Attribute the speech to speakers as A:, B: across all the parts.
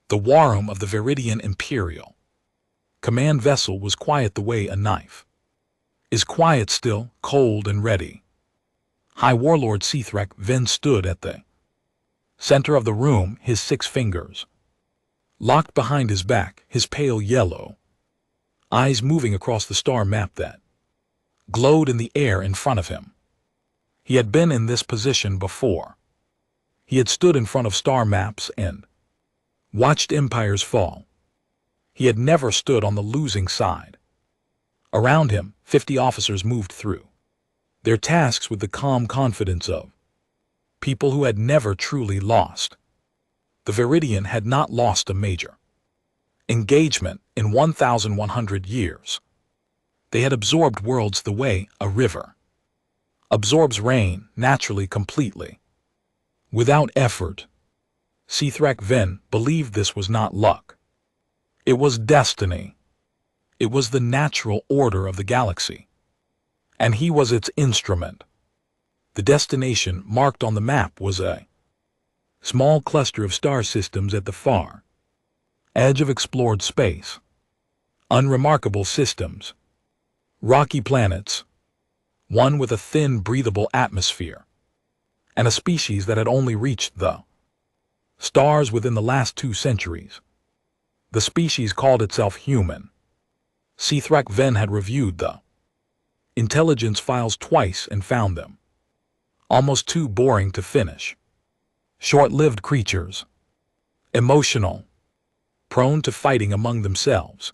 A: The war room of the Viridian Imperial command vessel was quiet the way a knife is quiet, still, cold and ready. High Warlord Sithrak Ven stood at the center of the room, his 6 fingers locked behind his back, his pale yellow eyes moving across the star map that glowed in the air in front of him. He had been in this position before. He had stood in front of star maps and watched empires fall. He had never stood on the losing side. Around him, 50 officers moved through their tasks with the calm confidence of people who had never truly lost. The Viridian had not lost a major engagement in 1,100 years. They had absorbed worlds the way a river absorbs rain, naturally, completely, without effort. Sithrak Ven believed this was not luck. It was destiny. It was the natural order of the galaxy, and he was its instrument. The destination marked on the map was a small cluster of star systems at the far edge of explored space. Unremarkable systems, rocky planets, one with a thin, breathable atmosphere, and a species that had only reached the stars within the last 2 centuries. The species called itself human. Sithrak Ven had reviewed the intelligence files twice and found them almost too boring to finish. Short-lived creatures, emotional, prone to fighting among themselves.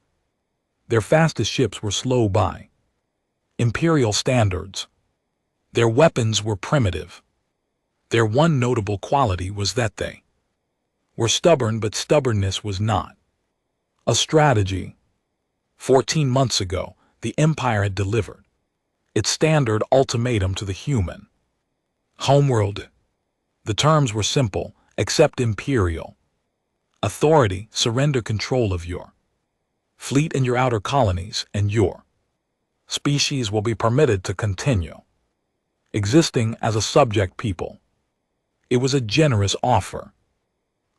A: Their fastest ships were slow by Imperial standards. Their weapons were primitive. Their one notable quality was that they were stubborn, but stubbornness was not a strategy. 14 months ago, the Empire had delivered its standard ultimatum to the human homeworld. The terms were simple: accept Imperial authority, surrender control of your fleet and your outer colonies, and your species will be permitted to continue existing as a subject people. It was a generous offer.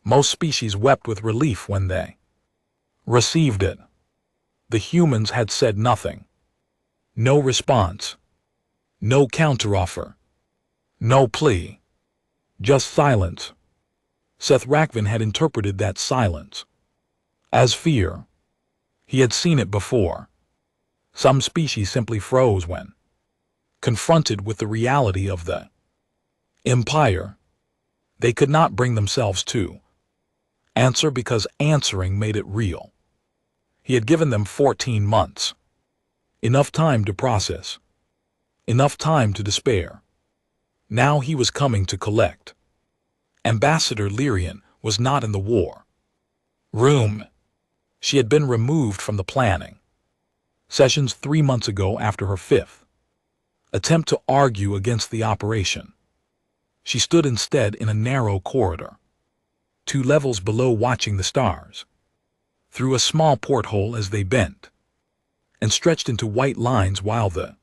A: Most species wept with relief when they received it. The humans had said nothing. No response. No counteroffer. No plea. Just silence. Sithrak Ven had interpreted that silence as fear. He had seen it before. Some species simply froze when confronted with the reality of the Empire. They could not bring themselves to answer, because answering made it real. He had given them 14 months. Enough time to process. Enough time to despair. Now he was coming to collect. Ambassador Lyrian was not in the war room. She had been removed from the planning sessions 3 months ago after her 5th attempt to argue against the operation. She stood instead in a narrow corridor, 2 levels below, watching the stars through a small porthole as they bent and stretched into white lines while the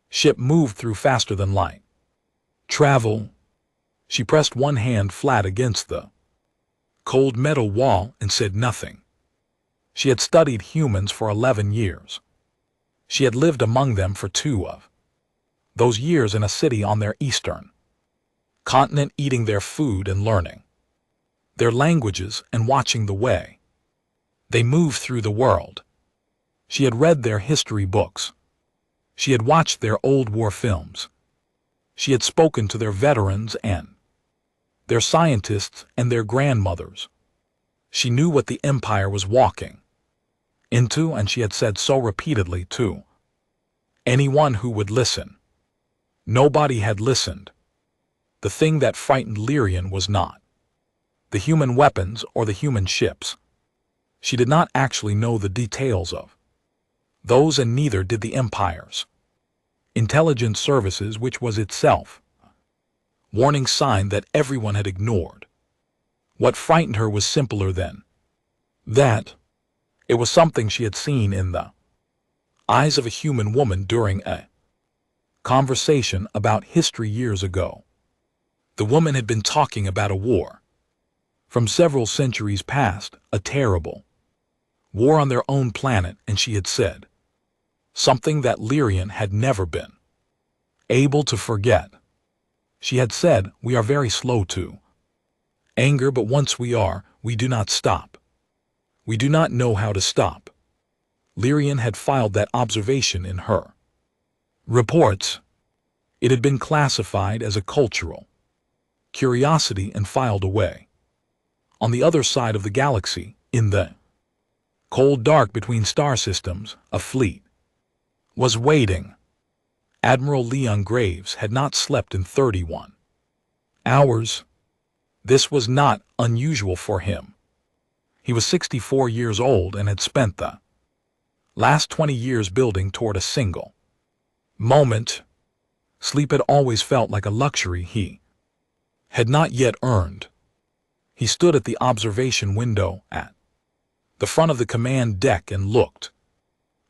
A: ship moved through faster than light. Travel. She pressed one hand flat against the cold metal wall and said nothing. She had studied humans for 11 years. She had lived among them for 2 of those years in a city on their eastern continent, eating their food and learning their languages and watching the way they moved through the world. She had read their history books. She had watched their old war films. She had spoken to their veterans and their scientists and their grandmothers. She knew what the Empire was walking into, and she had said so repeatedly to anyone who would listen. Nobody had listened. The thing that frightened Lyrian was not the human weapons or the human ships. She did not actually know the details of those, and neither did the Empire's intelligence services, which was itself a warning sign that everyone had ignored. What frightened her was simpler than that. It was something she had seen in the eyes of a human woman during a conversation about history years ago. The woman had been talking about a war from several centuries past, a terrible war on their own planet, and she had said something that Lyrian had never been able to forget. She had said, "We are very slow to anger, but once we are, we do not stop. We do not know how to stop." Lyrian had filed that observation in her reports. It had been classified as a cultural curiosity and filed away. On the other side of the galaxy, in the cold dark between star systems, a fleet was waiting. Admiral Leon Graves had not slept in 31 hours. This was not unusual for him. He was 64 years old and had spent the last 20 years building toward a single moment. Sleep had always felt like a luxury he had not yet earned. He stood at the observation window at the front of the command deck and looked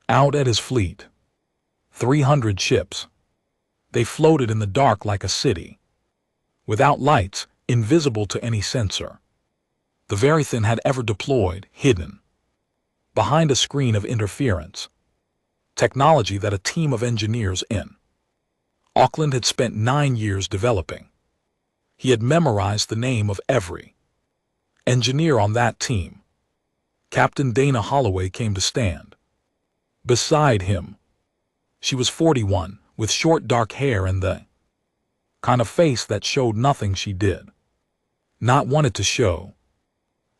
A: out at his fleet. 300 ships. They floated in the dark like a city, without lights, invisible to any sensor the Verithan had ever deployed, hidden behind a screen of interference technology that a team of engineers in Auckland had spent 9 years developing. He had memorized the name of every engineer on that team. Captain Dana Holloway came to stand beside him. She was 41, with short dark hair and the kind of face that showed nothing she did not wanted to show.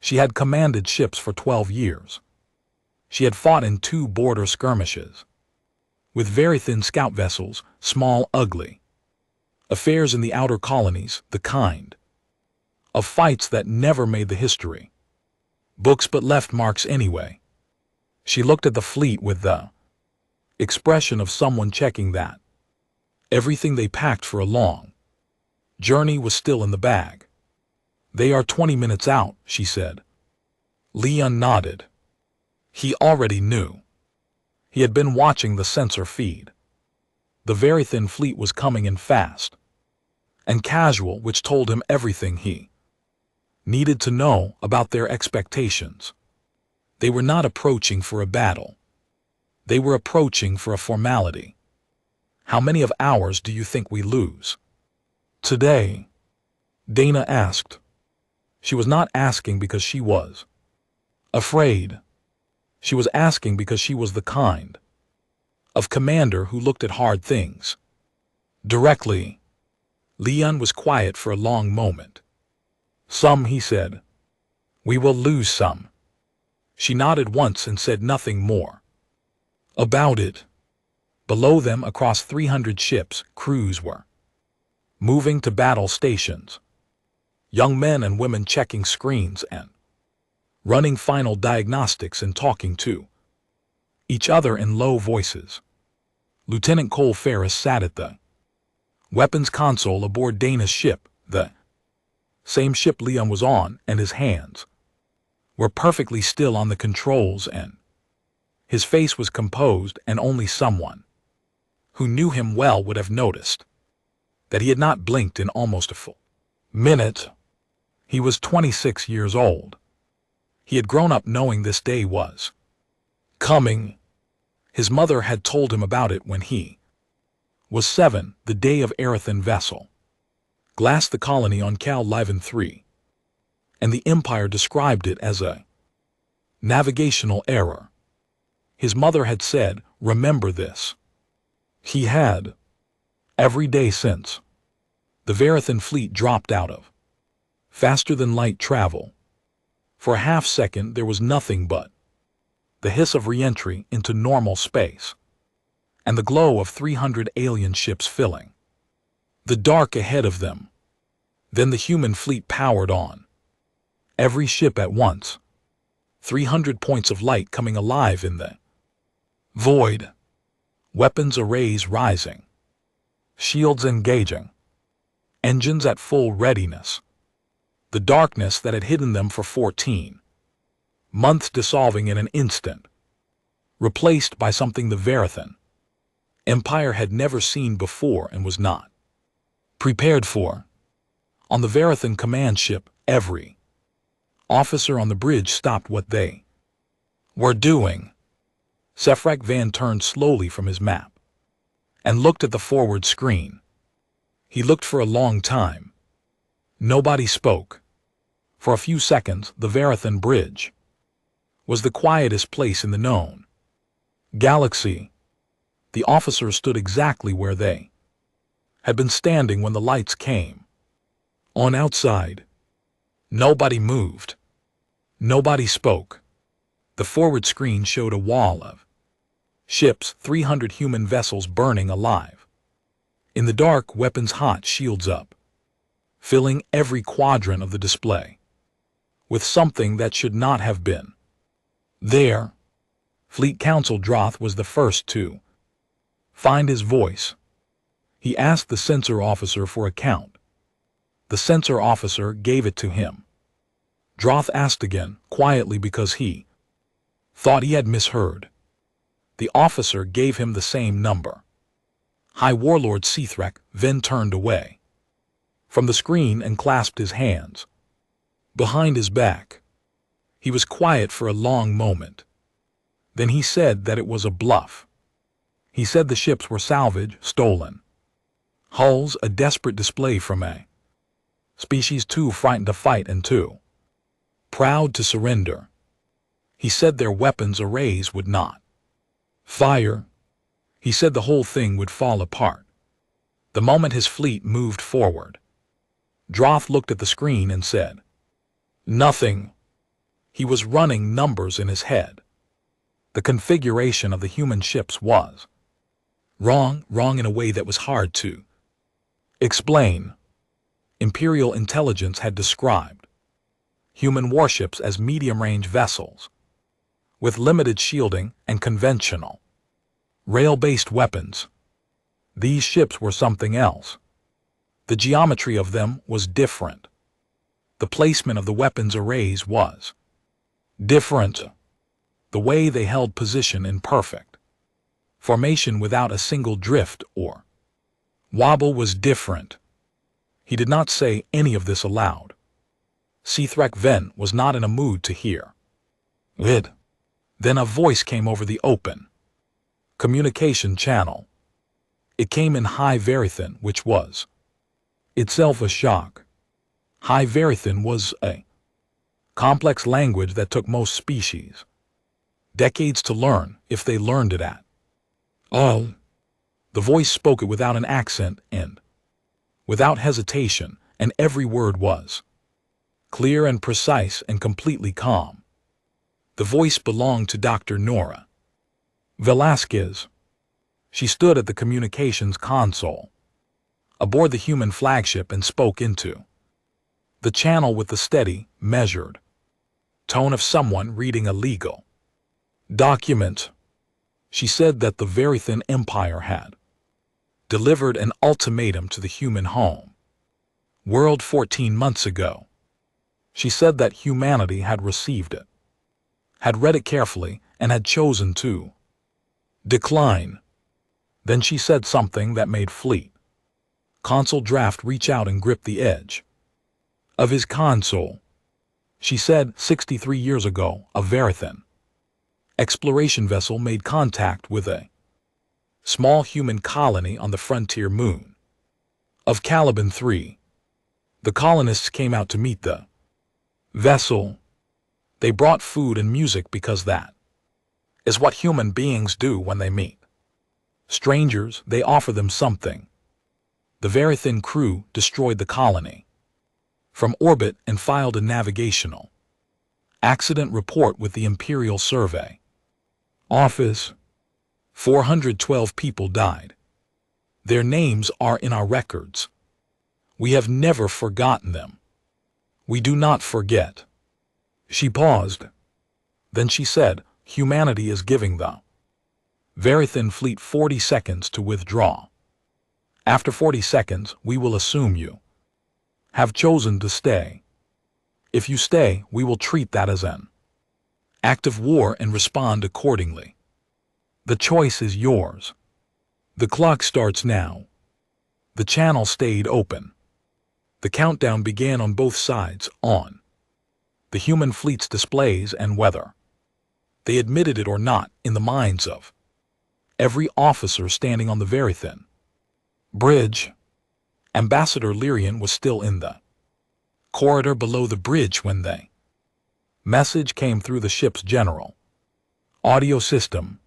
A: She had commanded ships for 12 years. She had fought in 2 border skirmishes with Verithan scout vessels, small, ugly affairs in the outer colonies, the kind of fights that never made the history books but left marks anyway. She looked at the fleet with the expression of someone checking that everything they packed for a long journey was still in the bag. "They are 20 minutes out," she said. Leon nodded. He already knew. He had been watching the sensor feed. The Verithan fleet was coming in fast and casual, which told him everything he needed to know about their expectations. They were not approaching for a battle. They were approaching for a formality. "How many of ours do you think we lose today?" Dana asked. She was not asking because she was afraid. She was asking because she was the kind of commander who looked at hard things directly. Leon was quiet for a long moment. "Some," he said. "We will lose some." She nodded once and said nothing more about it. Below them, across 300 ships, crews were moving to battle stations. Young men and women checking screens and running final diagnostics and talking to each other in low voices. Lieutenant Cole Ferris sat at the weapons console aboard Dana's ship, the same ship Leon was on, and his hands were perfectly still on the controls, and his face was composed, and only someone who knew him well would have noticed that he had not blinked in almost a full minute. He was 26 years old. He had grown up knowing this day was coming. His mother had told him about it when he was 7, the day of Erethan vessel glassed the colony on Cal Liven 3, and the Empire described it as a navigational error. His mother had said, "Remember this." He had. Every day since the Verithan fleet dropped out of faster-than-light travel. For a half-second there was nothing but the hiss of re-entry into normal space, and the glow of 300 alien ships filling the dark ahead of them. Then the human fleet powered on. Every ship at once. 300 points of light coming alive in the void. Weapons arrays rising. Shields engaging. Engines at full readiness. The darkness that had hidden them for 14 months dissolving in an instant, replaced by something the Verithan Empire had never seen before and was not prepared for. On the Verithan command ship, every Officer on the bridge stopped what they were doing. Sefrak Van turned slowly from his map and looked at the forward screen. He looked for a long time. Nobody spoke. For a few seconds, the Verithan Bridge was the quietest place in the known galaxy. The officer stood exactly where they had been standing when the lights came on outside. Nobody moved. Nobody spoke. The forward screen showed a wall of ships, 300 human vessels burning alive. In the dark, weapons hot, shields up, filling every quadrant of the display with something that should not have been there. Fleet Council Droth was the first to find his voice. He asked the sensor officer for a count. The sensor officer gave it to him. Droth asked again, quietly, because he thought he had misheard. The officer gave him the same number. High Warlord Sithrek then turned away from the screen and clasped his hands behind his back. He was quiet for a long moment. Then he said that it was a bluff. He said the ships were salvage, stolen hulls, a desperate display from a species too frightened to fight and too proud to surrender. He said their weapons arrays would not fire. He said the whole thing would fall apart the moment his fleet moved forward. Droth looked at the screen and said nothing. He was running numbers in his head. The configuration of the human ships was wrong in a way that was hard to explain. Imperial intelligence had described human warships as medium-range vessels with limited shielding and conventional rail-based weapons. These ships were something else. The geometry of them was different. The placement of the weapons arrays was different. The way they held position in perfect formation without a single drift or wobble was different. He did not say any of this aloud. Sithrek Ven was not in a mood to hear it. Then a voice came over the open communication channel. It came in High Verithan, which was itself a shock. High Verithan was a complex language that took most species decades to learn, if they learned it at all. The voice spoke it without an accent and without hesitation, and every word was clear and precise and completely calm. The voice belonged to Dr. Nora Velasquez. She stood at the communications console aboard the human flagship and spoke into the channel with the steady, measured tone of someone reading a legal document. She said that the Verithan Empire had delivered an ultimatum to the human home world 14 months ago. She said that humanity had received it, had read it carefully, and had chosen to decline. Then she said something that made Fleet Consul Draft reach out and grip the edge of his console. She said 63 years ago, a Verithan exploration vessel made contact with a small human colony on the frontier moon of Caliban 3. The colonists came out to meet the vessel. They brought food and music because that is what human beings do when they meet strangers. They offer them something. The Verithan crew destroyed the colony from orbit and filed a navigational accident report with the Imperial Survey Office. 412 people died. Their names are in our records. We have never forgotten them. We do not forget. She paused. Then she said, humanity is giving the Verithan fleet 40 seconds to withdraw. After 40 seconds, we will assume you have chosen to stay. If you stay, we will treat that as an act of war and respond accordingly. The choice is yours. The clock starts now. The channel stayed open. The countdown began on both sides. On the human fleet's displays and weather. They admitted it or not in the minds of every officer standing on the very thin bridge. Ambassador Lyrian was still in the corridor below the bridge when the message came through the ship's general audio system.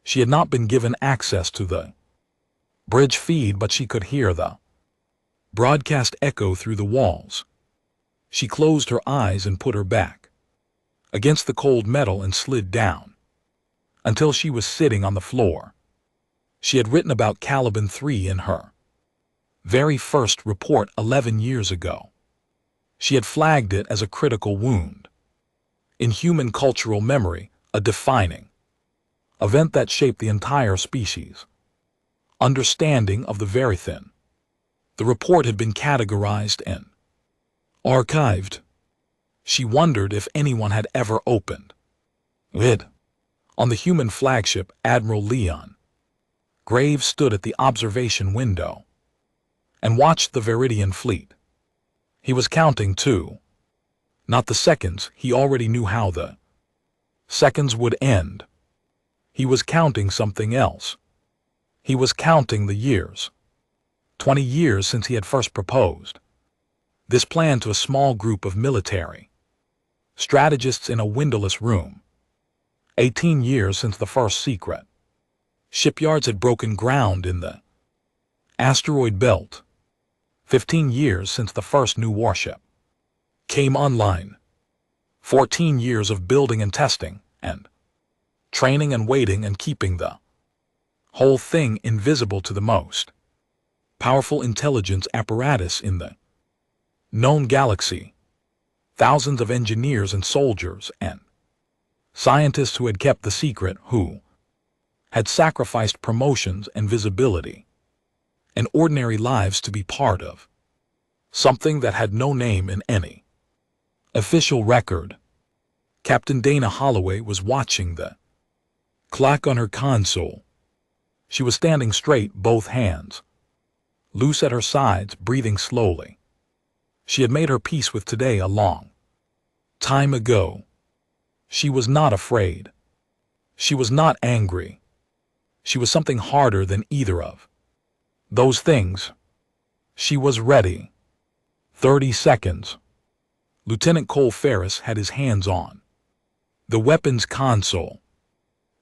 A: She had not been given access to the bridge feed, but she could hear the broadcast echo through the walls. She closed her eyes and put her back against the cold metal and slid down until she was sitting on the floor. She had written about Caliban 3 in her very first report 11 years ago. She had flagged it as a critical wound in human cultural memory, a defining event that shaped the entire species' understanding of the very thin. The report had been categorized and archived. She wondered if anyone had ever opened it. On the human flagship, Admiral Leon Graves stood at the observation window and watched the Viridian fleet. He was counting too. Not the seconds, he already knew how the seconds would end. He was counting something else. He was counting the years. 20 years since he had first proposed this plan to a small group of military strategists in a windowless room. 18 years since the first secret shipyards had broken ground in the asteroid belt. 15 years since the first new warship came online. 14 years of building and testing and training and waiting and keeping the whole thing invisible to the most powerful intelligence apparatus in the known galaxy. Thousands of engineers and soldiers and scientists who had kept the secret, who had sacrificed promotions and visibility and ordinary lives to be part of something that had no name in any official record. Captain Dana Holloway was watching the clock on her console. She was standing straight, both hands loose at her sides, breathing slowly. She had made her peace with today a long time ago. She was not afraid. She was not angry. She was something harder than either of those things. She was ready. 30 seconds. Lieutenant Cole Ferris had his hands on the weapons console.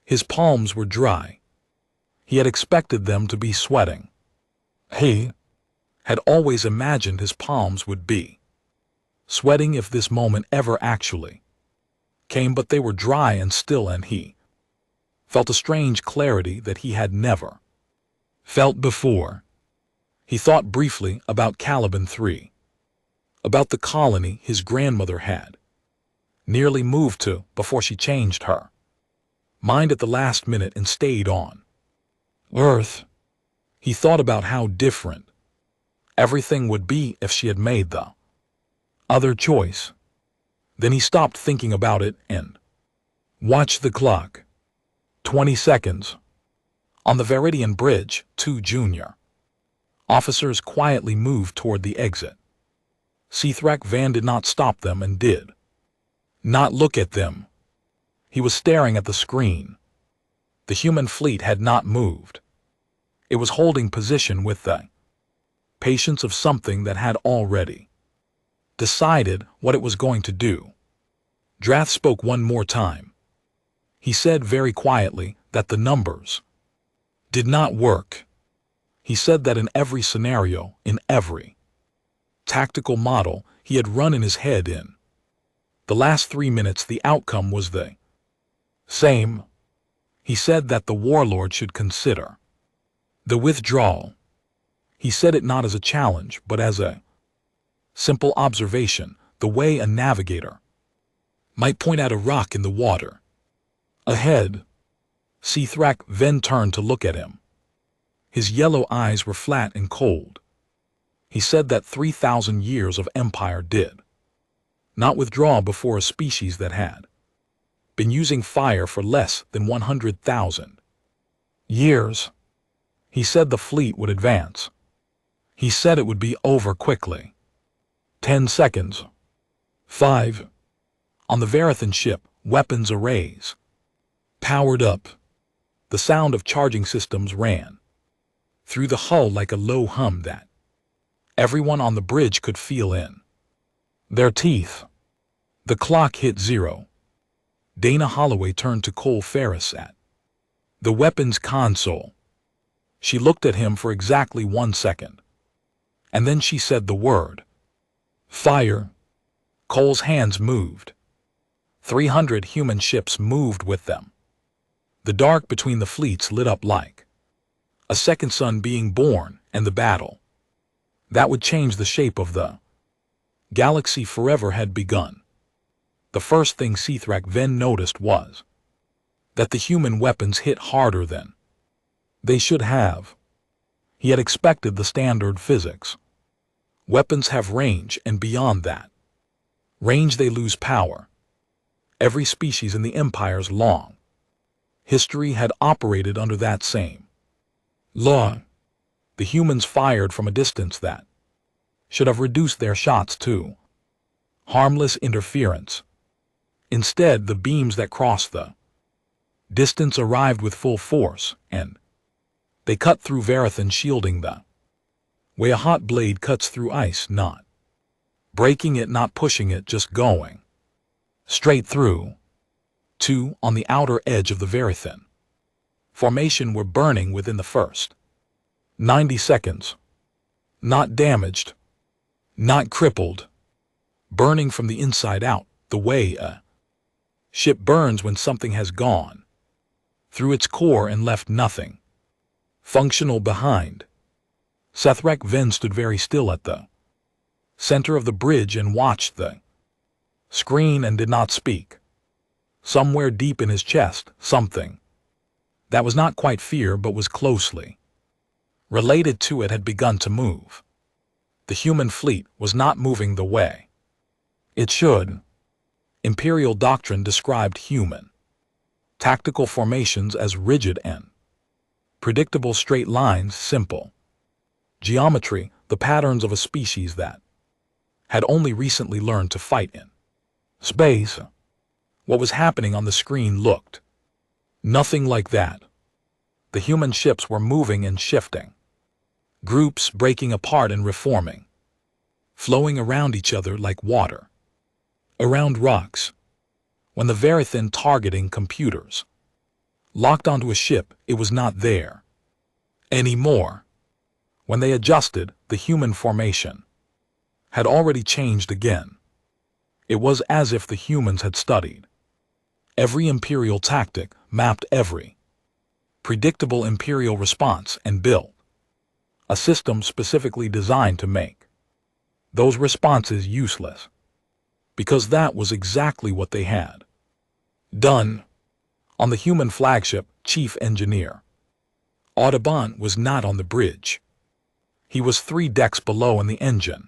A: His palms were dry. He had expected them to be sweating. He had always imagined his palms would be sweating if this moment ever actually came, but they were dry and still, and he felt a strange clarity that he had never felt before. He thought briefly about Caliban 3, about the colony his grandmother had nearly moved to before she changed her mind at the last minute and stayed on Earth. He thought about how different everything would be if she had made the other choice. Then he stopped thinking about it and watched the clock. 20 seconds. On the Viridian Bridge, 2 junior officers quietly moved toward the exit. Seathrak Van did not stop them and did not look at them. He was staring at the screen. The human fleet had not moved. It was holding position with the patience of something that had already decided what it was going to do. Drath spoke one more time. He said very quietly that the numbers did not work. He said that in every scenario, in every tactical model he had run in his head in the last 3 minutes, the outcome was the same. He said that the warlord should consider the withdrawal. He said it not as a challenge, but as a simple observation, the way a navigator might point out a rock in the water ahead. Seathrak then turned to look at him. His yellow eyes were flat and cold. He said that 3,000 years of empire did not withdraw before a species that had been using fire for less than 100,000 years. He said the fleet would advance. He said it would be over quickly. 10 seconds. 5. On the Verithan ship, weapons arrays powered up. The sound of charging systems ran through the hull like a low hum that everyone on the bridge could feel in their teeth. The clock hit 0. Dana Holloway turned to Cole Ferris at the weapons console. She looked at him for exactly 1 second. And then she said the word, "Fire." Cole's hands moved. 300 human ships moved with them. The dark between the fleets lit up like a second sun being born, and the battle that would change the shape of the galaxy forever had begun. The first thing Sithrak Ven noticed was that the human weapons hit harder than they should have. He had expected the standard physics. Weapons have range, and beyond that range they lose power. Every species in the Empire's long history had operated under that same law. The humans fired from a distance that should have reduced their shots to harmless interference. Instead, the beams that crossed the distance arrived with full force, and they cut through Verithan, shielding the way a hot blade cuts through ice, not breaking it, not pushing it, just going straight through. 2 on the outer edge of the Verithan formation were burning within the first 90 seconds. Not damaged, not crippled, burning from the inside out, the way a ship burns when something has gone through its core and left nothing functional behind. Sithrak Ven stood very still at the center of the bridge and watched the screen and did not speak. Somewhere deep in his chest, something that was not quite fear but was closely related to it had begun to move. The human fleet was not moving the way it should. Imperial doctrine described human tactical formations as rigid and predictable straight lines, simple geometry, the patterns of a species that had only recently learned to fight in space. What was happening on the screen looked nothing like that. The human ships were moving and shifting, groups breaking apart and reforming, flowing around each other like water around rocks. When the Verithan targeting computers locked onto a ship, it was not there anymore. When they adjusted, the human formation had already changed again. It was as if the humans had studied every Imperial tactic, mapped every predictable Imperial response, and built a system specifically designed to make those responses useless. Because that was exactly what they had done. On the human flagship, Chief Engineer Audubon was not on the bridge. He was 3 decks below in the engine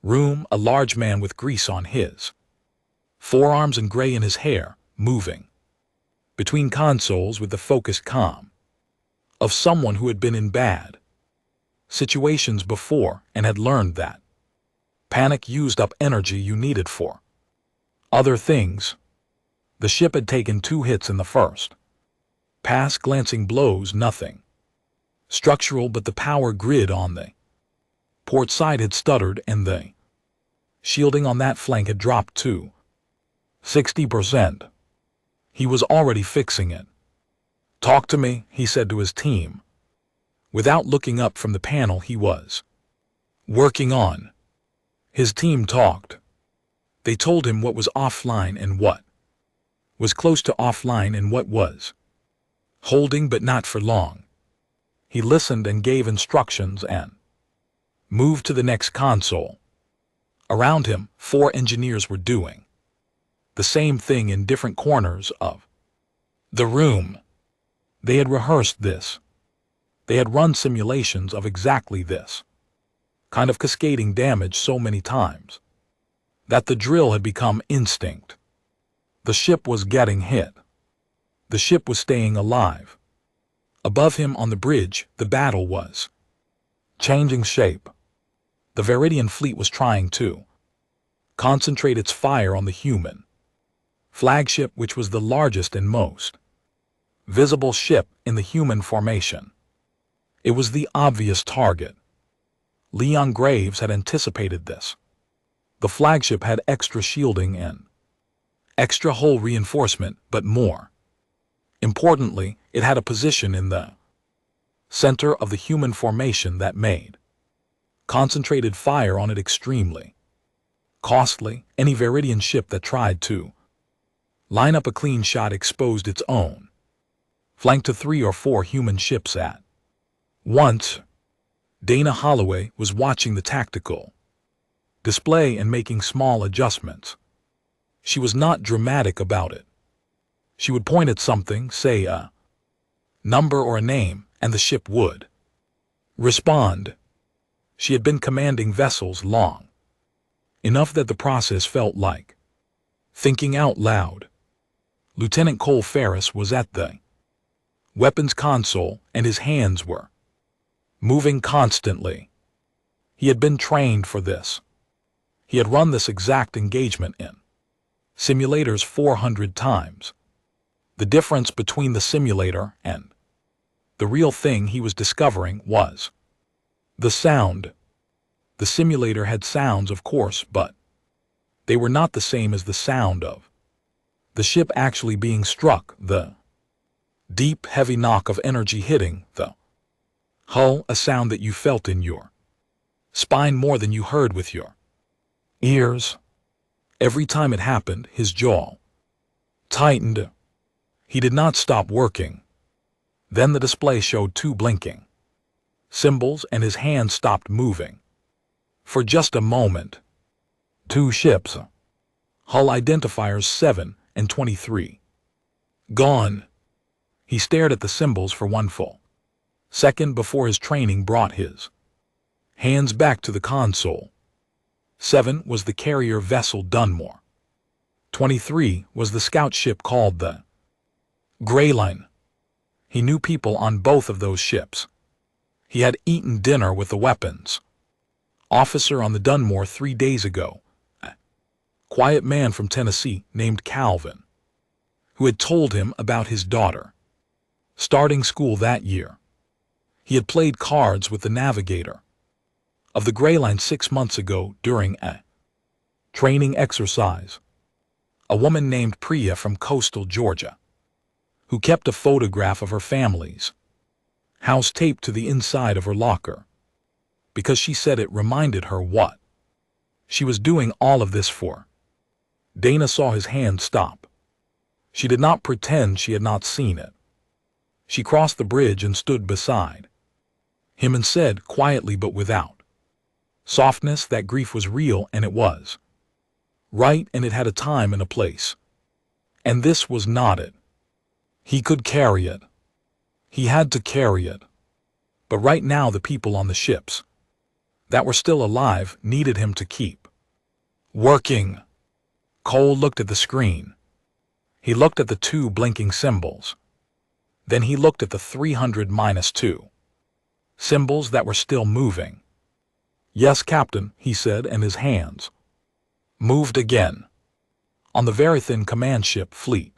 A: room, a large man with grease on his forearms and gray in his hair, moving between consoles with the focused calm of someone who had been in bad situations before and had learned that panic used up energy you needed for other things. The ship had taken 2 hits in the first pass, glancing blows, nothing structural, but the power grid on the port side had stuttered and the shielding on that flank had dropped to 60%. He was already fixing it. "Talk to me," he said to his team. Without looking up from the panel he was working on, his team talked. They told him what was offline and what was close to offline and what was holding, but not for long. He listened and gave instructions and moved to the next console. Around him, 4 engineers were doing the same thing in different corners of the room. They had rehearsed this. They had run simulations of exactly this kind of cascading damage so many times that the drill had become instinct. The ship was getting hit. The ship was staying alive. Above him on the bridge, the battle was changing shape. The Veridian fleet was trying to concentrate its fire on the human flagship which was the largest and most visible ship in the human formation. It was the obvious target. Leon Graves had anticipated this. The flagship had extra shielding and extra hull reinforcement, but more importantly, it had a position in the center of the human formation that made concentrated fire on it extremely costly. Any Veridian ship that tried to line up a clean shot exposed its own flank to 3 or 4 human ships at once. Dana Holloway was watching the tactical display and making small adjustments. She was not dramatic about it. She would point at something, say a number or a name, and the ship would respond. She had been commanding vessels long enough that the process felt like thinking out loud. Lieutenant Cole Ferris was at the weapons console, and his hands were moving constantly. He had been trained for this. He had run this exact engagement in simulators 400 times. The difference between the simulator and the real thing he was discovering was the sound. The simulator had sounds, of course, but they were not the same as the sound of the ship actually being struck, the deep, heavy knock of energy hitting the hull, a sound that you felt in your spine more than you heard with your ears. Every time it happened, his jaw tightened. He did not stop working. Then the display showed 2 blinking symbols and his hand stopped moving. For just a moment. 2 ships. Hull identifiers 7 and 23. Gone. He stared at the symbols for 1 full second before his training brought his hands back to the console. 7 was the carrier vessel Dunmore. 23 was the scout ship called the Greyline. He knew people on both of those ships. He had eaten dinner with the weapons officer on the Dunmore 3 days ago, a quiet man from Tennessee named Calvin, who had told him about his daughter starting school that year. He had played cards with the navigator of the Greyline 6 months ago during a training exercise, a woman named Priya from coastal Georgia, who kept a photograph of her family's house taped to the inside of her locker, because she said it reminded her what she was doing all of this for. Dana saw his hand stop. She did not pretend she had not seen it. She crossed the bridge and stood beside him and said quietly but without softness that grief was real and it was right and it had a time and a place. And this was not it. He could carry it. He had to carry it. But right now the people on the ships that were still alive needed him to keep working. Cole looked at the screen. He looked at the 2 blinking symbols. Then he looked at the 300-2 symbols that were still moving. Yes, Captain, he said, and his hands moved again. On the very thin command ship fleet,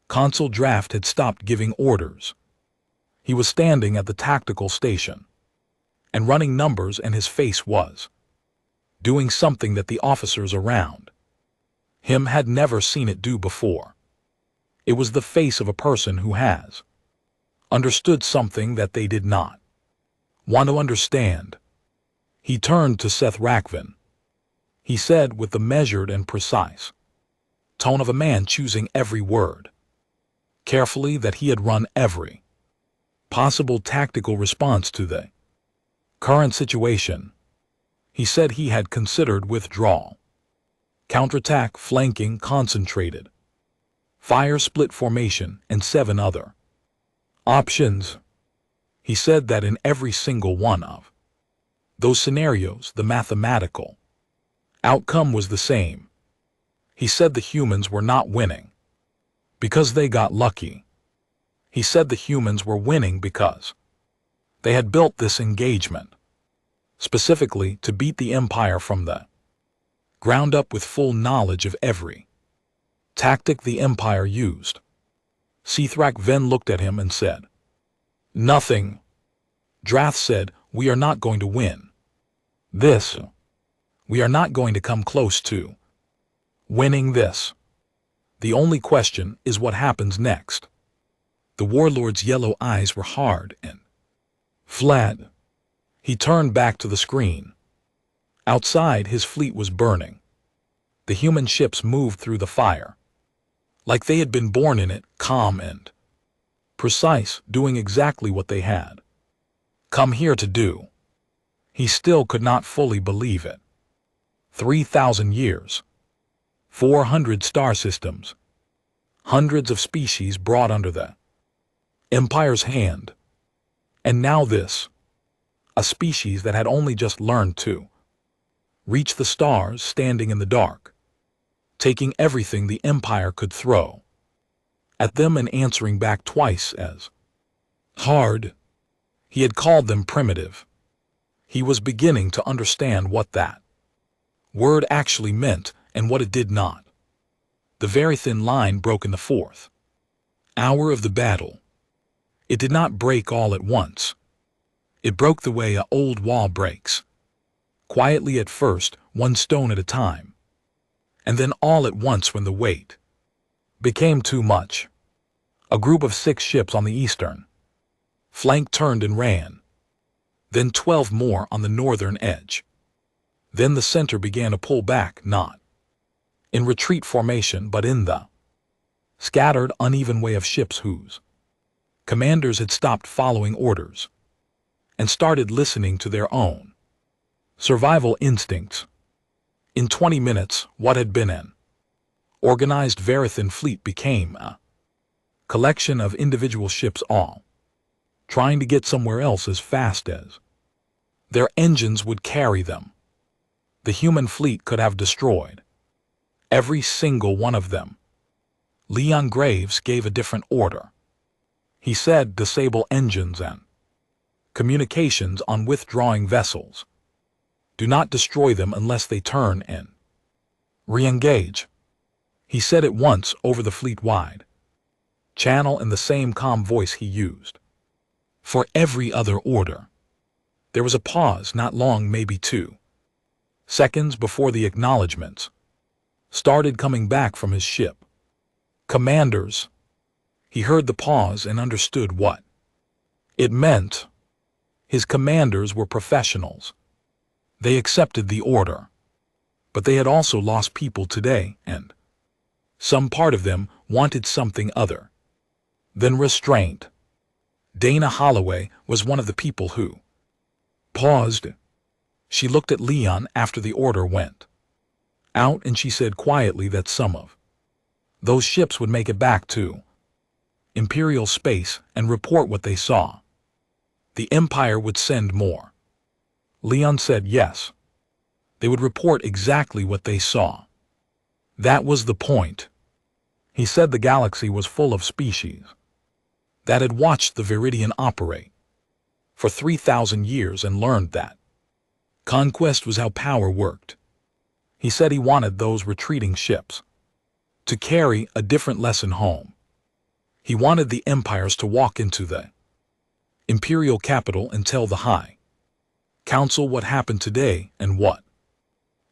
A: Consul Draft had stopped giving orders. He was standing at the tactical station and running numbers, and his face was doing something that the officers around him had never seen it do before. It was the face of a person who has understood something that they did not want to understand. He turned to Seth Rackvin. He said with the measured and precise tone of a man choosing every word carefully that he had run every possible tactical response to the current situation. He said he had considered withdrawal, counterattack, flanking, concentrated fire, split formation, and 7 other options. He said that in every single one of those scenarios, the mathematical outcome was the same. He said the humans were not winning because they got lucky. He said the humans were winning because they had built this engagement specifically to beat the Empire from the ground up with full knowledge of every tactic the Empire used. Sithrak then looked at him and said, "Nothing." Drath said, "We are not going to win. This. We are not going to come close to winning this. The only question is what happens next." The warlord's yellow eyes were hard and flat. He turned back to the screen. Outside, his fleet was burning. The human ships moved through the fire, like they had been born in it, calm and precise, doing exactly what they had come here to do. He still could not fully believe it. 3,000 years, 400 star systems, hundreds of species brought under the Empire's hand. And now this, a species that had only just learned to reach the stars, standing in the dark, taking everything the Empire could throw at them and answering back twice as hard. He had called them primitive. He was beginning to understand what that word actually meant and what it did not. The very thin line broke in the fourth hour of the battle. It did not break all at once. It broke the way an old wall breaks, quietly at first, one stone at a time, and then all at once when the weight became too much. A group of 6 ships on the eastern flank turned and ran. Then 12 more on the northern edge. Then the center began to pull back, not in retreat formation but in the scattered, uneven way of ships whose commanders had stopped following orders and started listening to their own survival instincts. In 20 minutes, what had been an organized Verithan fleet became a collection of individual ships, all trying to get somewhere else as fast as their engines would carry them. The human fleet could have destroyed every single one of them. Leon Graves gave a different order. He said, "Disable engines and communications on withdrawing vessels. Do not destroy them unless they turn and re-engage." He said it once over the fleet-wide channel in the same calm voice he used for every other order. There was a pause, not long, maybe 2 seconds, before the acknowledgments started coming back from his ship. "Commanders." He heard the pause and understood what it meant. His commanders were professionals. They accepted the order. But they had also lost people today, and some part of them wanted something other than restraint. Dana Holloway was one of the people who paused. She looked at Leon after the order went out, and she said quietly that some of those ships would make it back to Imperial space and report what they saw. The Empire would send more. Leon said yes. They would report exactly what they saw. That was the point. He said the galaxy was full of species that had watched the Viridian operate for 3,000 years and learned that conquest was how power worked. He said he wanted those retreating ships to carry a different lesson home. He wanted the empires to walk into the imperial capital and tell the High Council what happened today and what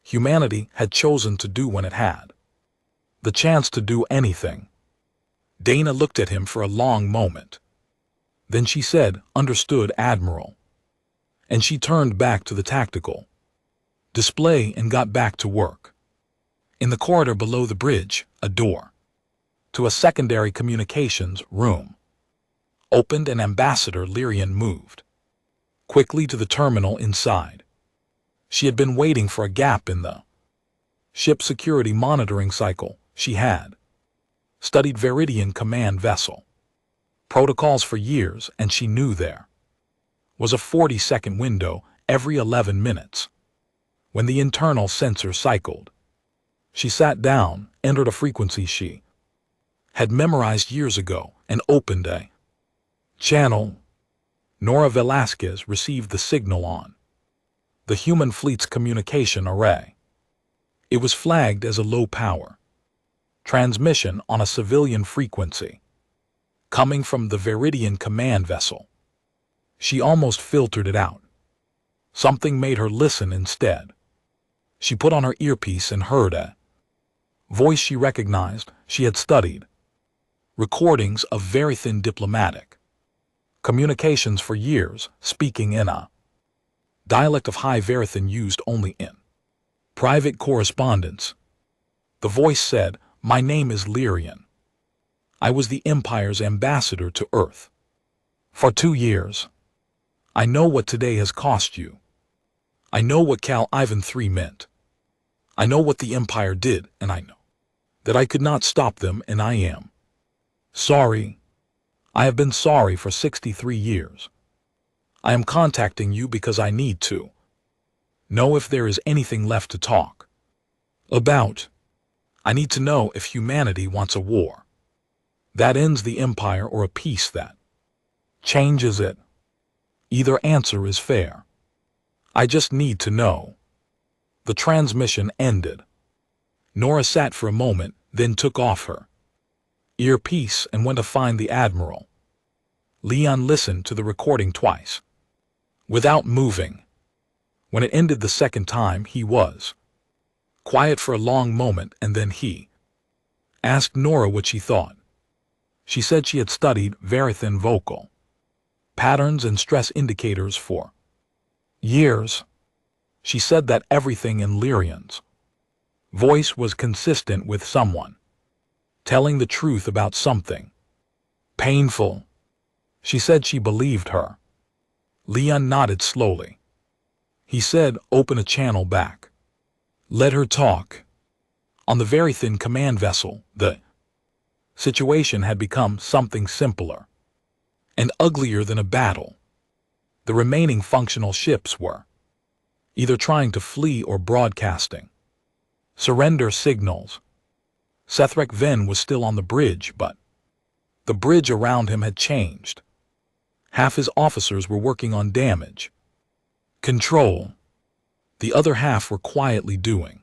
A: humanity had chosen to do when it had the chance to do anything. Dana looked at him for a long moment. Then she said, "Understood, Admiral." And she turned back to the tactical display and got back to work. In the corridor below the bridge, a door to a secondary communications room opened, and Ambassador Lyrian moved quickly to the terminal inside. She had been waiting for a gap in the ship security monitoring cycle. She had studied Viridian command vessel protocols for years, and she knew there was a 40-second window every 11 minutes when the internal sensor cycled. She sat down, entered a frequency she had memorized years ago, and opened a channel. Nora Velasquez received the signal on the human fleet's communication array. It was flagged as a low power. Transmission on a civilian frequency, coming from the Viridian command vessel. She almost filtered it out. Something made her listen instead. She put on her earpiece and heard a voice she recognized. She had studied recordings of Verithan diplomatic communications for years, speaking in a dialect of High Verithan used only in private correspondence. The voice said, "My name is Lyrian. I was the Empire's ambassador to Earth for 2 years. I know what today has cost you. I know what Cal Ivan III meant. I know what the Empire did, and I know that I could not stop them, and I am sorry. I have been sorry for 63 years. I am contacting you because I need to know if there is anything left to talk about. I need to know if humanity wants a war that ends the Empire or a peace that changes it. Either answer is fair. I just need to know." The transmission ended. Nora sat for a moment, then took off her earpiece and went to find the Admiral. Leon listened to the recording twice, without moving. When it ended the second time, he was quiet for a long moment, and then he asked Nora what she thought. She said she had studied Verithan vocal patterns and stress indicators for years. She said that everything in Lyrian's voice was consistent with someone telling the truth about something painful. She said she believed her. Leon nodded slowly. He said, "Open a channel back. Let her talk." On the Verithan command vessel, the situation had become something simpler and uglier than a battle. The remaining functional ships were either trying to flee or broadcasting surrender signals. Sethrak Ven was still on the bridge, but the bridge around him had changed. Half his officers were working on damage control. The other half were quietly doing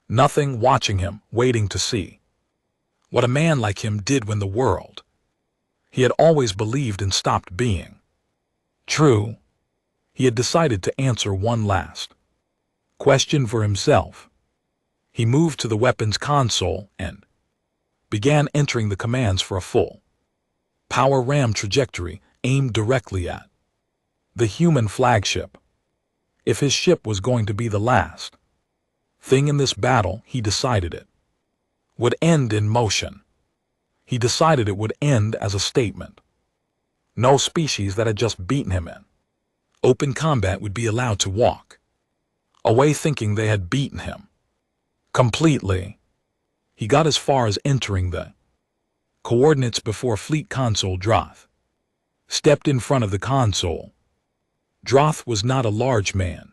A: nothing, watching him, waiting to see what a man like him did when the world he had always believed in stopped being true. He had decided to answer one last question for himself. He moved to the weapons console and began entering the commands for a full power ram trajectory aimed directly at the human flagship. If his ship was going to be the last thing in this battle, he decided it would end in motion. He decided it would end as a statement. No species that had just beaten him in open combat would be allowed to walk away thinking they had beaten him completely. He got as far as entering the coordinates before Fleet Console Droth stepped in front of the console. Droth was not a large man.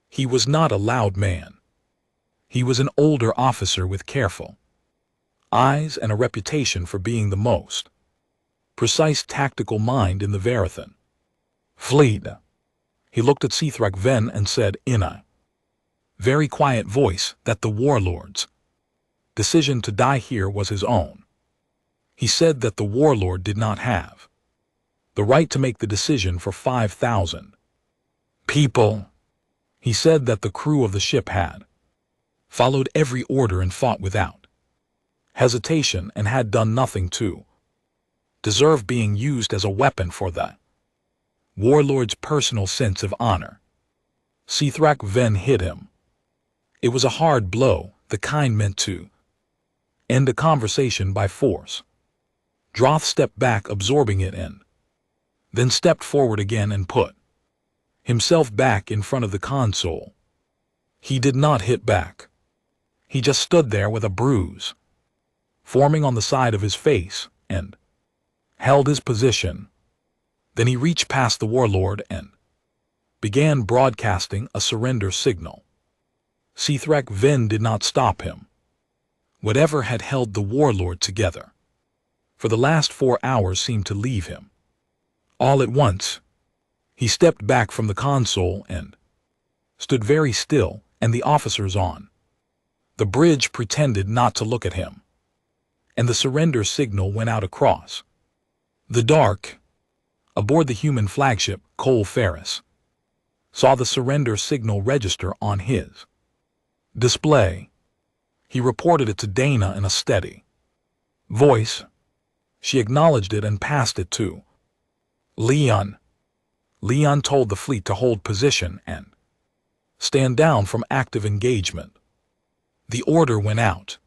A: He was not a loud man. He was an older officer with careful eyes and a reputation for being the most precise tactical mind in the Verithan fleet. He looked at Sethrak Ven and said in a very quiet voice that the warlord's decision to die here was his own. He said that the warlord did not have the right to make the decision for 5,000 people. He said that the crew of the ship had followed every order and fought without hesitation and had done nothing to deserve being used as a weapon for the warlord's personal sense of honor. Sethrak Ven hit him. It was a hard blow, the kind meant to end a conversation by force. Droth stepped back, absorbing it in, then stepped forward again and put himself back in front of the console. He did not hit back. He just stood there with a bruise forming on the side of his face and held his position. Then he reached past the warlord and began broadcasting a surrender signal. Sethrak Ven did not stop him. Whatever had held the warlord together for the last 4 hours seemed to leave him. All at once, he stepped back from the console and stood very still, and the officers on The bridge pretended not to look at him, and the surrender signal went out across the dark. Aboard the human flagship, Cole Ferris saw the surrender signal register on his display. He reported it to Dana in a steady voice. She acknowledged it and passed it to Leon. Leon told the fleet to hold position and stand down from active engagement. The order went out.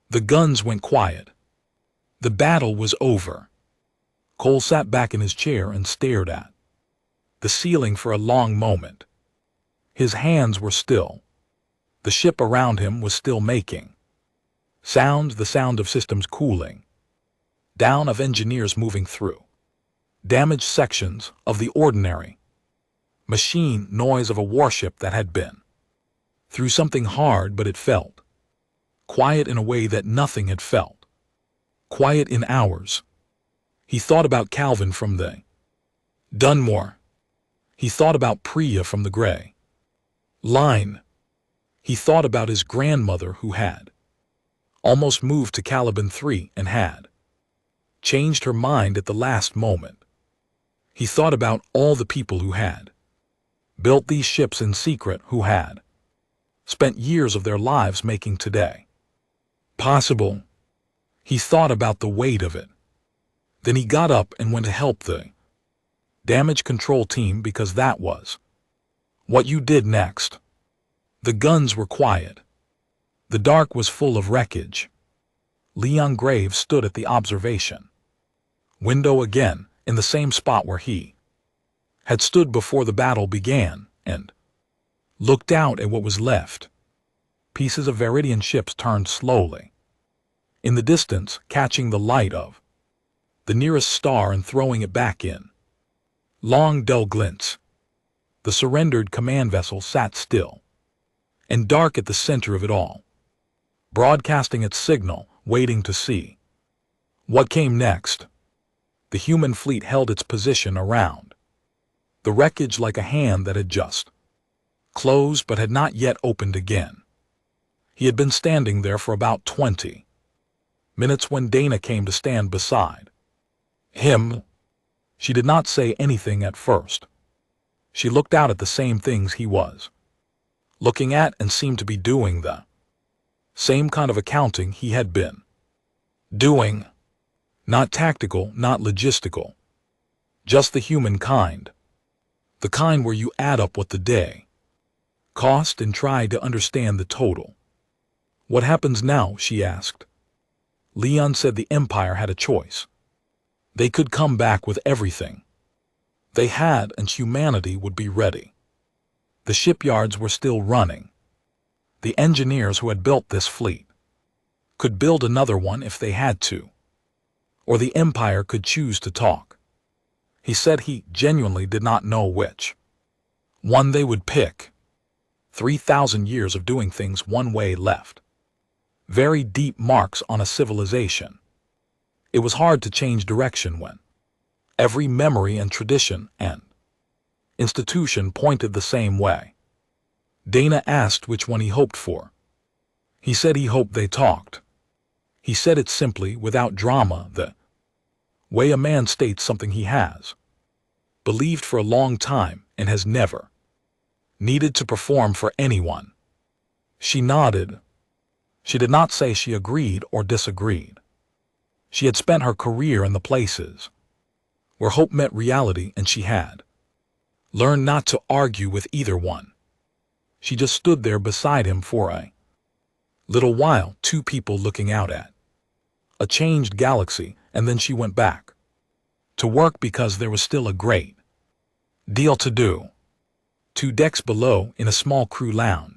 A: The guns went quiet. The battle was over. Cole sat back in his chair and stared at the ceiling for a long moment. His hands were still. The ship around him was still making sound, the sound of systems cooling down, of engineers moving through damaged sections of the ordinary machine, noise of a warship that had been through something hard, but it felt quiet in a way that nothing had felt quiet in hours. He thought about Calvin from the Dunmore. He thought about Priya from the Gray Line. He thought about his grandmother who had almost moved to Caliban 3 and had changed her mind at the last moment. He thought about all the people who had built these ships in secret, who had spent years of their lives making today possible. He thought about the weight of it. Then he got up and went to help the damage control team, because that was what you did next. The guns were quiet. The dark was full of wreckage. Leon Graves stood at the observation window again, in the same spot where he had stood before the battle began, and looked out at what was left. Pieces of Veridian ships turned slowly in the distance, catching the light of the nearest star and throwing it back in long dull glints. The surrendered command vessel sat still and dark at the center of it all, broadcasting its signal, waiting to see what came next. The human fleet held its position around the wreckage like a hand that had just closed but had not yet opened again. He had been standing there for about 20 minutes when Dana came to stand beside him. She did not say anything at first. She looked out at the same things he was looking at and seemed to be doing the same kind of accounting he had been doing. Not tactical, not logistical. Just the human kind. The kind where you add up what the day cost and try to understand the total. What happens now? She asked. Leon said the Empire had a choice. They could come back with everything they had, and humanity would be ready. The shipyards were still running. The engineers who had built this fleet could build another one if they had to. Or the Empire could choose to talk. He said he genuinely did not know which one they would pick. 3,000 years of doing things one way left very deep marks on a civilization. It was hard to change direction when every memory and tradition and institution pointed the same way. Dana asked which one he hoped for. He said he hoped they talked. He said it simply, without drama, the way a man states something he has believed for a long time and has never needed to perform for anyone. She nodded. She did not say she agreed or disagreed. She had spent her career in the places where hope met reality, and she had learned not to argue with either one. She just stood there beside him for a little while, two people looking out at a changed galaxy, and then she went back to work because there was still a great deal to do. 2 decks below, in a small crew lounge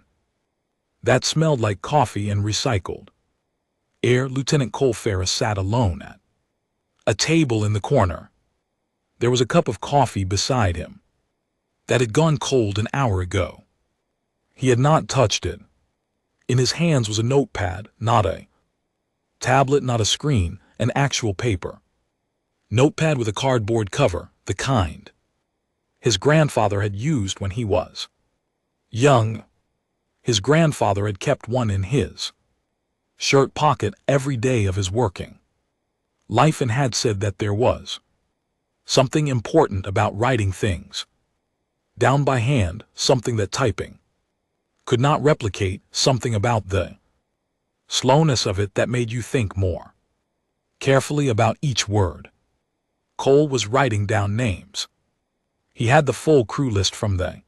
A: that smelled like coffee and recycled air, Lieutenant Cole Ferris sat alone at a table in the corner. There was a cup of coffee beside him that had gone cold an hour ago. He had not touched it. In his hands was a notepad, not a tablet, not a screen, an actual paper notepad with a cardboard cover, the kind his grandfather had used when he was young. His grandfather had kept one in his shirt pocket every day of his working life and had said that there was something important about writing things down by hand, something that typing could not replicate, something about the slowness of it that made you think more carefully about each word. Cole was writing down names. He had the full crew list from the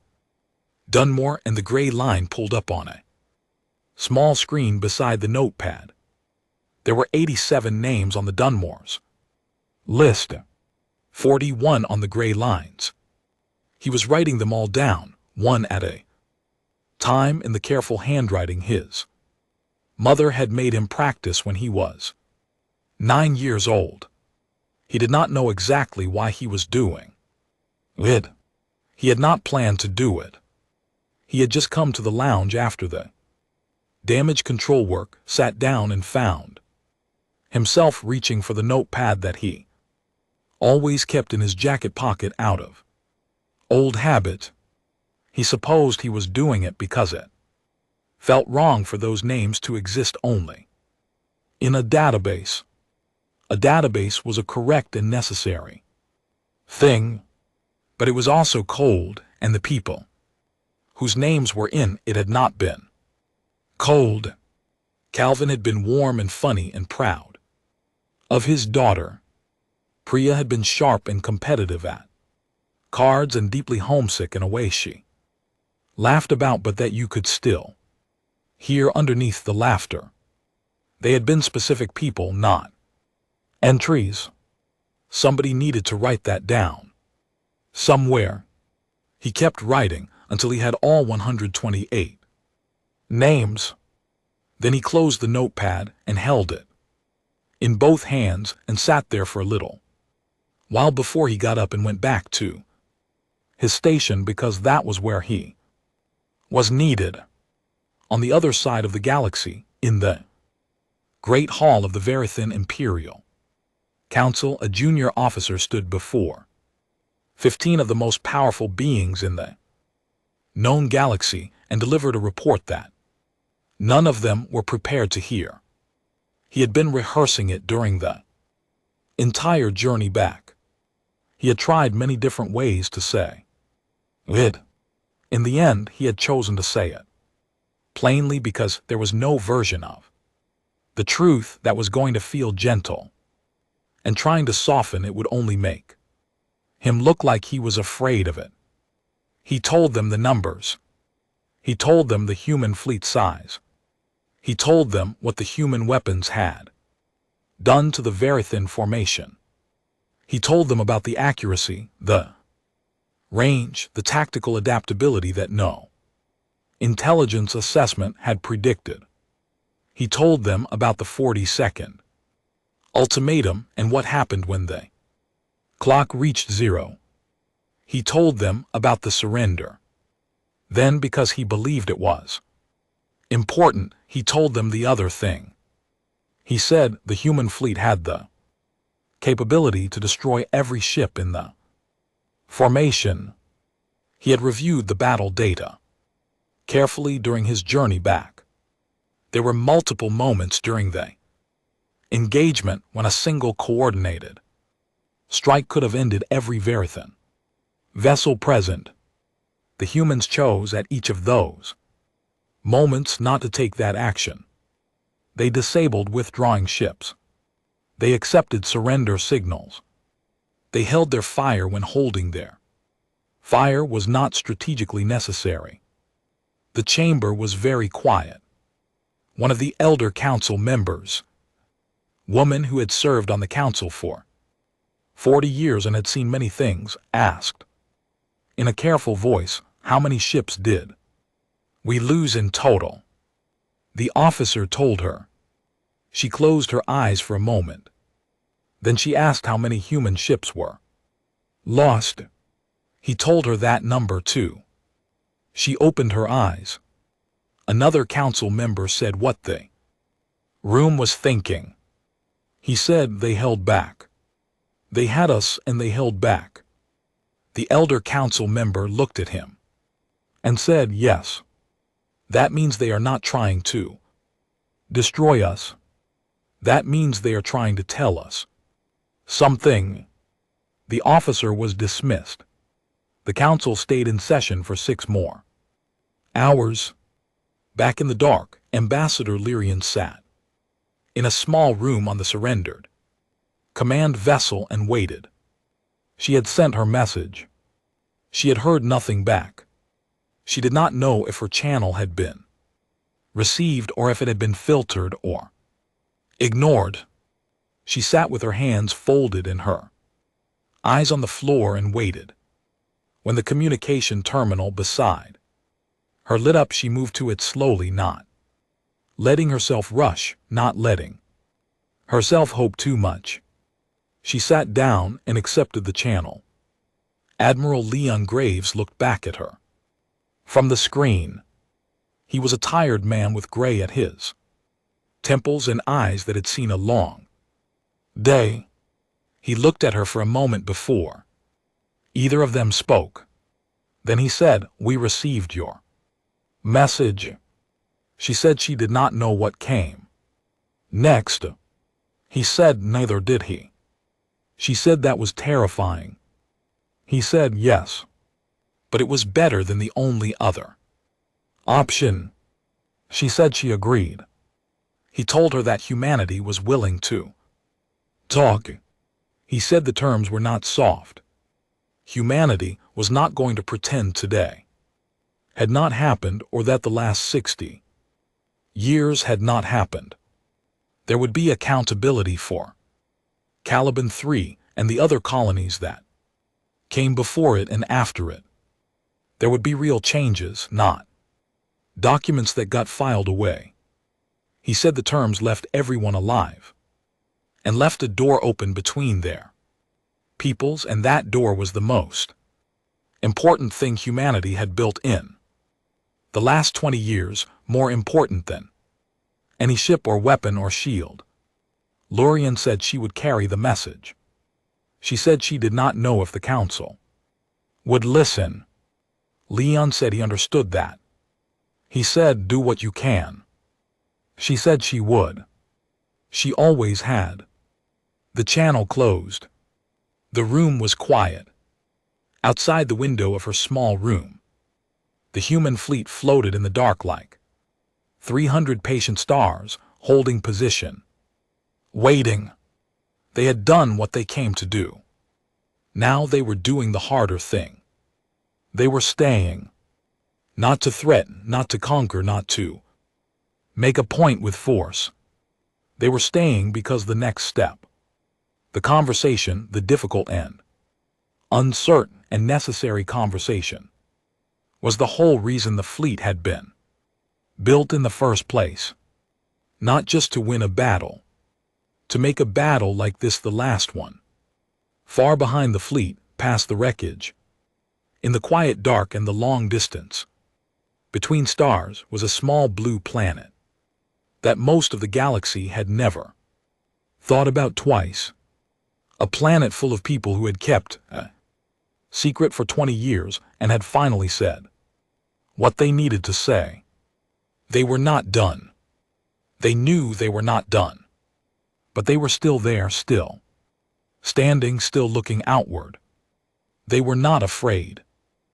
A: Dunmore and the gray line pulled up on a small screen beside the notepad. There were 87 names on the Dunmore's list, 41 on the gray lines. He was writing them all down, one at a time, in the careful handwriting his mother had made him practice when he was 9 years old. He did not know exactly why he was doing it. He had not planned to do it. He had just come to the lounge after the damage control work, sat down and found himself reaching for the notepad that he always kept in his jacket pocket out of old habit. He supposed he was doing it because it felt wrong for those names to exist only in a database. A database was a correct and necessary thing, but it was also cold, and the people whose names were in it had not been cold. Calvin had been warm and funny and proud of his daughter. Priya had been sharp and competitive at cards and deeply homesick in a way she laughed about, but that you could still hear underneath the laughter. They had been specific people, not entries. Somebody needed to write that down somewhere. He kept writing until he had all 128 names. Then he closed the notepad and held it in both hands and sat there for a little while before he got up and went back to his station, because that was where he was needed. On the other side of the galaxy, in the great hall of the Verithan Imperial Council, a junior officer stood before 15 of the most powerful beings in the known galaxy and delivered a report that none of them were prepared to hear. He had been rehearsing it during the entire journey back. He had tried many different ways to say it. In the end, he had chosen to say it plainly, because there was no version of the truth that was going to feel gentle, and trying to soften it would only make him look like he was afraid of it. He told them the numbers. He told them the human fleet size. He told them what the human weapons had done to the Verithan formation. He told them about the accuracy, the range, the tactical adaptability that no intelligence assessment had predicted. He told them about the 40-second ultimatum and what happened when the clock reached 0. He told them about the surrender. Then, because he believed it was important, he told them the other thing. He said the human fleet had the capability to destroy every ship in the formation. He had reviewed the battle data carefully during his journey back. There were multiple moments during the engagement when a single coordinated strike could have ended every Verithan vessel present. The humans chose at each of those moments not to take that action. They disabled withdrawing ships. They accepted surrender signals. They held their fire when holding their fire was not strategically necessary. The chamber was very quiet. One of the elder council members, woman who had served on the council for 40 years and had seen many things, asked in a careful voice, "How many ships did we lose in total?" The officer told her. She closed her eyes for a moment. Then she asked how many human ships were lost. He told her that number too. She opened her eyes. Another council member said what the room was thinking. He said they held back. They had us and they held back. The elder council member looked at him and said, "Yes, That means they are not trying to destroy us. That means they are trying to tell us something. The officer was dismissed. The council stayed in session for 6 more hours. Back in the dark, Ambassador Lyrian sat in a small room on the surrendered command vessel and waited. She had sent her message. She had heard nothing back. She did not know if her channel had been received or if it had been filtered or ignored. She sat with her hands folded in her eyes on the floor and waited. When the communication terminal beside her lit up, she moved to it slowly, not letting herself rush, not letting herself hope too much. She sat down and accepted the channel. Admiral Leon Graves looked back at her from the screen. He was a tired man with gray at his temples and eyes that had seen a long day. He looked at her for a moment before either of them spoke. Then he said, "We received your message." She said she did not know what came next. He said, "Neither did he." She said that was terrifying. He said, "Yes, but it was better than the only other option." She said she agreed. He told her that humanity was willing to talk. He said the terms were not soft. Humanity was not going to pretend today had not happened or that the last 60 years had not happened. There would be accountability for Caliban III and the other colonies that came before it and after it. There would be real changes, not documents that got filed away. He said the terms left everyone alive and left a door open between their peoples, and that door was the most important thing humanity had built in the last 20 years, more important than any ship or weapon or shield. Lurian said she would carry the message. She said she did not know if the council would listen. Leon said he understood that. He said, "Do what you can." She said she would. She always had. The channel closed. The room was quiet. Outside the window of her small room, the human fleet floated in the dark like 300 patient stars, holding position, waiting. They had done what they came to do. Now they were doing the harder thing. They were staying. Not to threaten, not to conquer, not to make a point with force. They were staying because the next step, the conversation, the difficult and uncertain and necessary conversation, was the whole reason the fleet had been built in the first place. Not just to win a battle, to make a battle like this the last one. Far behind the fleet, past the wreckage, in the quiet dark and the long distance, between stars was a small blue planet that most of the galaxy had never thought about twice. A planet full of people who had kept a secret for 20 years and had finally said what they needed to say. They were not done. They knew they were not done. But they were still there, still standing, still looking outward. They were not afraid.